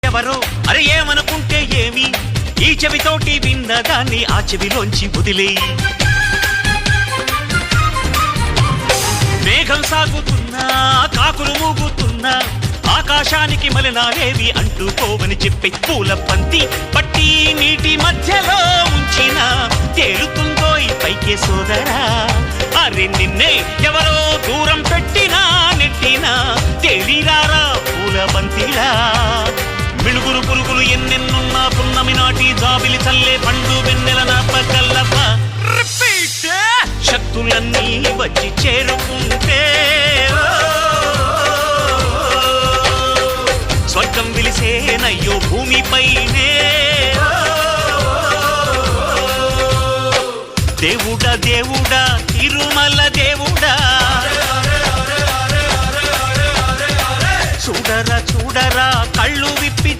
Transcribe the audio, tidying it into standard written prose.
ఎవరో అరే ఏమనుకుంటే ఏమి ఈ చెవితోటి విన్నదాన్ని ఆ చెవిలోంచి వదిలేయి. మేఘం సాగుతున్నా కాకులు మూగుతున్నా ఆకాశానికి మలినాలేవి అంటుకోవని చెప్పి పూల పంతి పట్టి నీటి మధ్యలో ఉంచిన తేలుతుందో ఈ పైకే సోదరా. అరే నిన్నే ఎవరో దూరం పెట్టినా నెట్టినా తేలిరారా పూల బంతిలా. మిణుగురు పురుగులు ఎన్నెన్నున్నా పున్నమి నాటి జాబిలి చల్లే పండు వెన్నెల నాపకల్లప్ప. శక్తులన్నీ వచ్చి చేరుకుంటే స్వర్గం విలిసేనయ్యో భూమిపైనే. దేవుడా దేవుడా తిరుమల దేవుడా చూడరా చూడరా